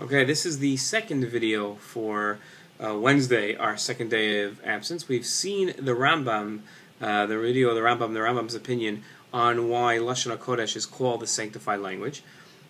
Okay, this is the second video for Wednesday, our second day of absence. We've seen the Rambam, the video of the Rambam's opinion on why Loshon Hakodesh is called the sanctified language.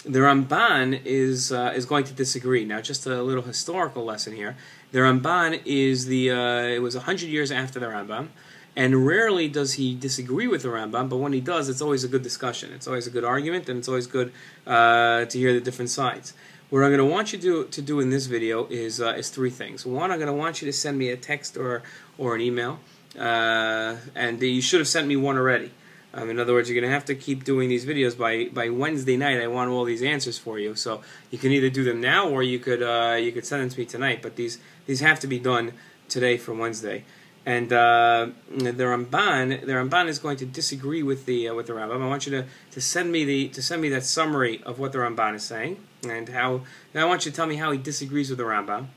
The Ramban is going to disagree. Now, just a little historical lesson here. The Ramban is it was 100 years after the Rambam, and rarely does he disagree with the Rambam, but when he does, it's always a good discussion. It's always a good argument, and it's always good to hear the different sides. What I'm going to want you to do in this video is three things. One, I'm going to want you to send me a text or an email, and you should have sent me one already. In other words, you're going to have to keep doing these videos by Wednesday night. I want all these answers for you, so you can either do them now or you could send them to me tonight. But these have to be done today for Wednesday. And the Ramban is going to disagree with the Rambam. I want you to send me that summary of what the Ramban is saying, and now I want you to tell me how he disagrees with the Rambam.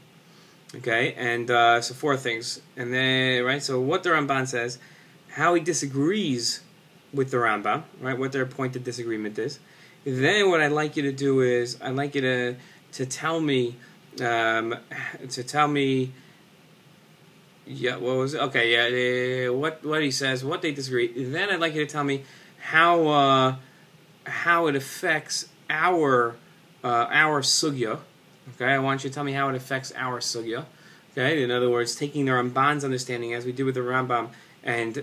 Okay, and so four things, and then so what the Ramban says, how he disagrees with the Rambam, right? What their point of disagreement is. Then what I'd like you to do is I'd like you to tell me yeah, what was it? Okay, yeah, what he says, what they disagree. Then I'd like you to tell me how it affects our sugya. Okay, I want you to tell me how it affects our sugya. Okay, in other words, taking the Ramban's understanding as we did with the Rambam and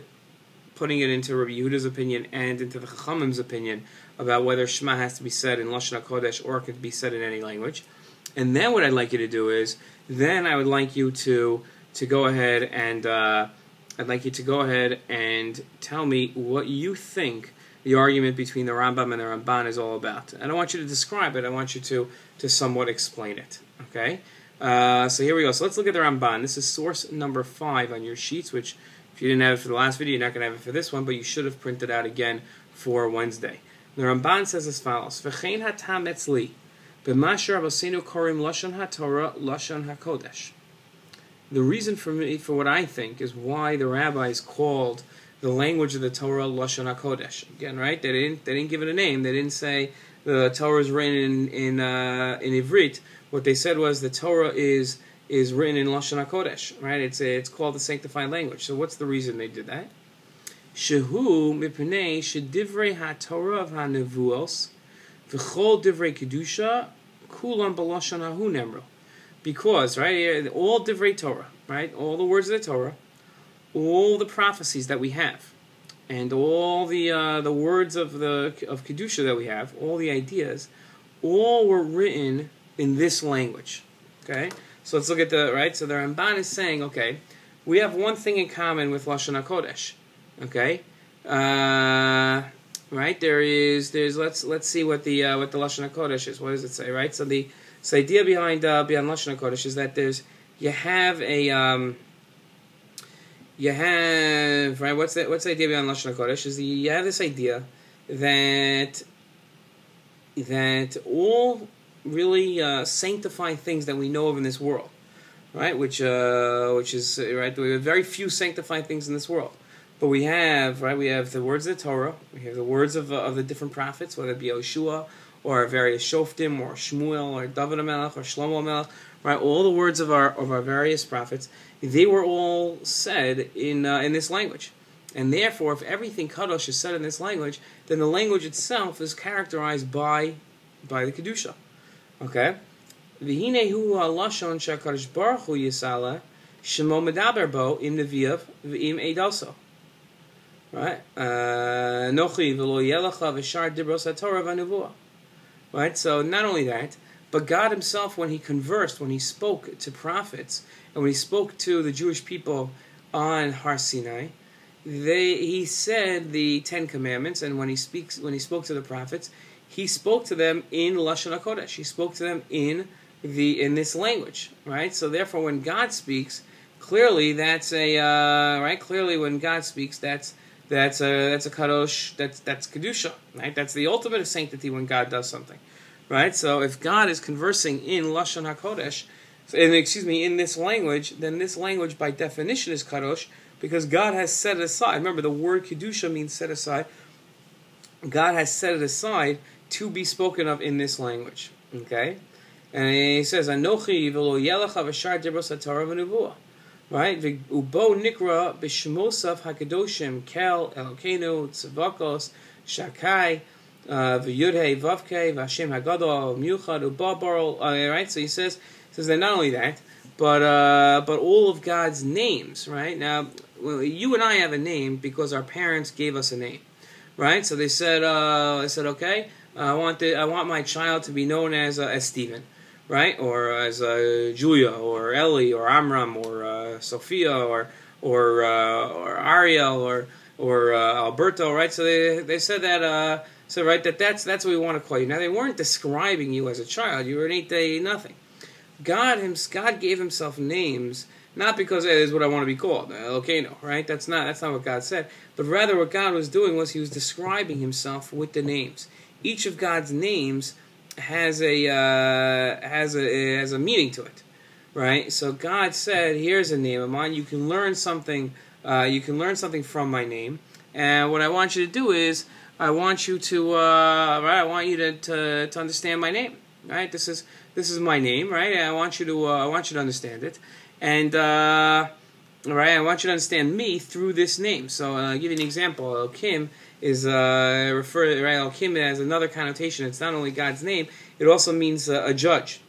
putting it into Rabbi Yehuda's opinion and into the Chachamim's opinion about whether Shema has to be said in Loshon Hakodesh or it could be said in any language. And then what I'd like you to do is, then I would like you to go ahead and tell me what you think the argument between the Rambam and the Ramban is all about. I don't want you to describe it. I want you to somewhat explain it. Okay. So here we go. So let's look at the Ramban. This is source number 5 on your sheets, which if you didn't have it for the last video, you're not going to have it for this one, but you should have printed out again for Wednesday. The Ramban says as follows: V'chein hatam etzli b'masher abosenu korim Loshon HaTorah Loshon HaKodesh. The reason for what I think is why the rabbis called the language of the Torah Loshon HaKodesh. Again, right? They didn't give it a name. They didn't say the Torah is written in Ivrit. What they said was the Torah is written in Loshon HaKodesh. Right? It's called the sanctified language. So what's the reason they did that? Shehu mipnei shedivrei haTorah of hanevuos v'chol divrei kedusha kulam b'Loshon hahu nemru. Because, right, all divrei Torah, right, all the words of the Torah, all the prophecies that we have, and all the words of kedusha that we have, all the ideas, all were written in this language. Okay, so let's look at so the Ramban is saying, okay, we have one thing in common with Loshon HaKodesh. Okay, right, there's let's see what the Loshon HaKodesh is. What does it say? Right, so the idea behind Loshon HaKodesh is that what's the idea behind Loshon HaKodesh is you have this idea that all really sanctified things that we know of in this world, right, which is right, we have very few sanctified things in this world, but we have the words of the Torah, we have the words of the different prophets, whether it be Yoshua or various Shoftim, or Shmuel, or David HaMelech, or Shlomo HaMelech, right? All the words of our various prophets, they were all said in this language, and therefore, if everything Kadosh is said in this language, then the language itself is characterized by the kedusha. Okay, V'hinei hu ha'lashon she'Hakadosh Baruch Hu yisala shemo medaber bo im neviav v'im eidoso. Right, Nochi v'lo yelecha v'shar dibros haTorah v'nevuah. Right, so not only that, but God Himself, when He conversed, when He spoke to prophets, and when He spoke to the Jewish people on Har Sinai, He said the 10 Commandments, and when He spoke to the prophets, He spoke to them in Loshon HaKodesh. He spoke to them in this language, right? So therefore, when God speaks, clearly that's Clearly, when God speaks, that's a kadosh. That's kedusha, right? That's the ultimate of sanctity when God does something, right? So if God is conversing in Loshon HaKodesh, in this language, then this language by definition is kadosh because God has set it aside. Remember, the word kedusha means set aside. God has set it aside to be spoken of in this language. Okay, And he says, Anochi v'lo yelecha v'shar dibros haTorah v'nevuah. Right? Ubo nikra b'shmosav hakadoshim kel Elokeinu tzavakos shakai v'yudhei vavkei v'Hashem hagadol miuchad uba barol. Right? So he says that not only that, but all of God's names. Right? Now, you and I have a name because our parents gave us a name. Right? So they said, okay, I want my child to be known as Stephen. Right, or as Julia, or Ellie, or Amram, or Sophia, or Ariel, or Alberto. Right, so they said that that's what we want to call you. Now they weren't describing you as a child; you were an 8-day nothing. God gave Himself names not because it is what I want to be called, Elokeinu. Right, that's not what God said, but rather what God was doing was He was describing Himself with the names. Each of God's names has a meaning to it, right? So God said, "Here's a name of mine. You can learn something. You can learn something from my name. And what I want you to do is, I want you to understand my name. Right? This is my name, right? And I want you to understand it, and right, I want you to understand me through this name. So I'll give you an example. Elokim is Elokim has another connotation. It's not only God's name; it also means a judge.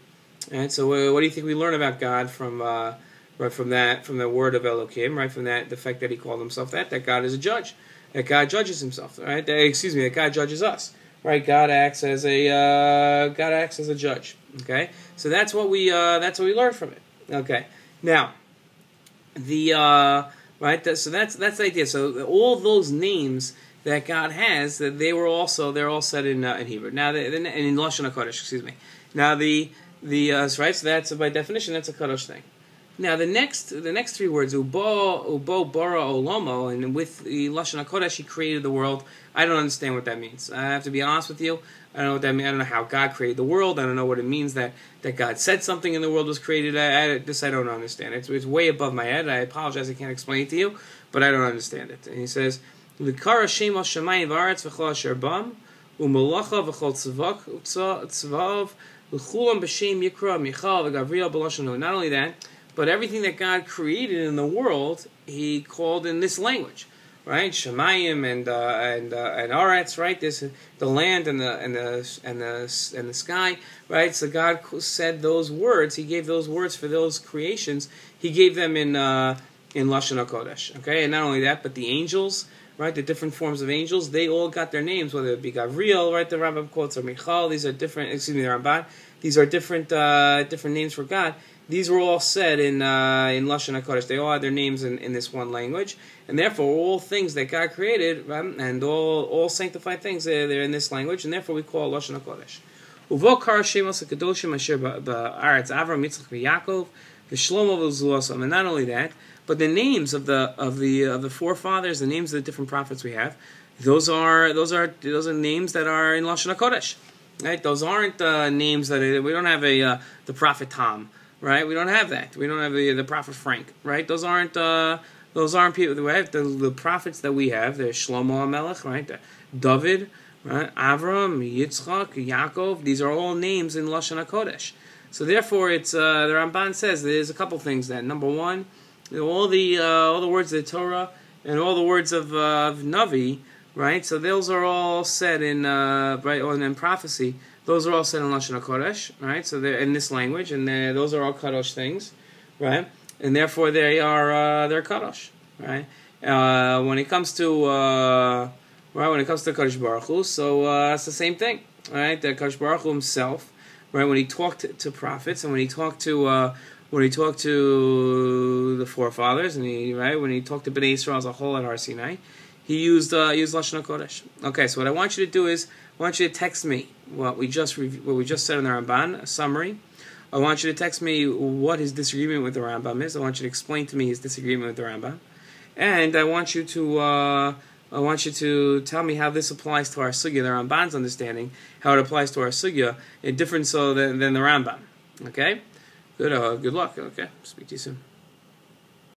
Right. So what do you think we learn about God from the word of Elokim? Right, from the fact that He called Himself that God is a judge, that God judges Himself. Right, that God judges us. Right, God acts as a judge. Okay, so that's what we learn from it. Okay, now so that's the idea. So all those names that God has, that they're all said in Hebrew. Now, in Loshon Hakodesh, excuse me. Now right. So that's by definition that's a kadosh thing. Now the next three words, ubo bara olamo, and with the Loshon Hakodesh He created the world. I don't understand what that means. I have to be honest with you. I don't know what that means. I don't know how God created the world. I don't know what it means that God said something and the world was created. I don't understand. It's way above my head. I apologize. I can't explain it to you, but I don't understand it. And he says, "L'kara shem al shamayim v'aretz v'chol asher bam u'melacha v'chol tzvav l'chulam b'shem yikra michal v'gavriel b'loshon." Not only that, but everything that God created in the world, He called in this language. Right, Shemayim and Aretz, right? This the land and the sky, right? So God said those words. He gave those words for those creations. He gave them in Loshon Hakodesh. Okay, and not only that, but the angels, right? The different forms of angels, they all got their names. Whether it be Gavriel, right? The Ramban quotes, or Michal. These are different. Excuse me, the Ramban. These are different names for God. These were all said in Loshon Hakodesh. They all had their names in this one language, and therefore all things that God created, and all sanctified things, they're in this language, and therefore we call it Loshon Hakodesh. Uvo kar shemos hakadoshim asher ba'aretz Avram, Yitzchak, v'Yakov, v'Shlomo v'Zulosam. And not only that, but the names of the forefathers, the names of the different prophets we have, those are names that are in Loshon Hakodesh. Right? Those aren't names that we don't have the prophet Tom. Right, we don't have that. We don't have the prophet Frank. Right, those aren't people. We have the prophets that we have. There's Shlomo HaMelech, right? David, right? Avram, Yitzchak, Yaakov. These are all names in Loshon Hakodesh. So therefore, it's the Ramban says there's a couple things. That number one, all the words of the Torah and all the words of Navi, right? So those are all said in in prophecy. Those are all said in Loshon Hakodesh, right? So they're in this language, and those are all kadosh things, right? And therefore they're kadosh, right? When it comes to Kadosh Baruch Hu, so it's the same thing, right? The Kadosh Baruch Hu Himself, right? When He talked to prophets, and when He talked to the forefathers, and when He talked to Bnei Yisrael as a whole at Har Sinai, He used Loshon Hakodesh. Okay, so what I want you to do is I want you to text me what we just said in the Ramban, a summary. I want you to text me what his disagreement with the Rambam is. I want you to explain to me his disagreement with the Rambam, and I want you to tell me how this applies to our sugya, the Ramban's understanding, how it applies to our sugya, different than the Rambam. Okay, good luck. Okay, speak to you soon.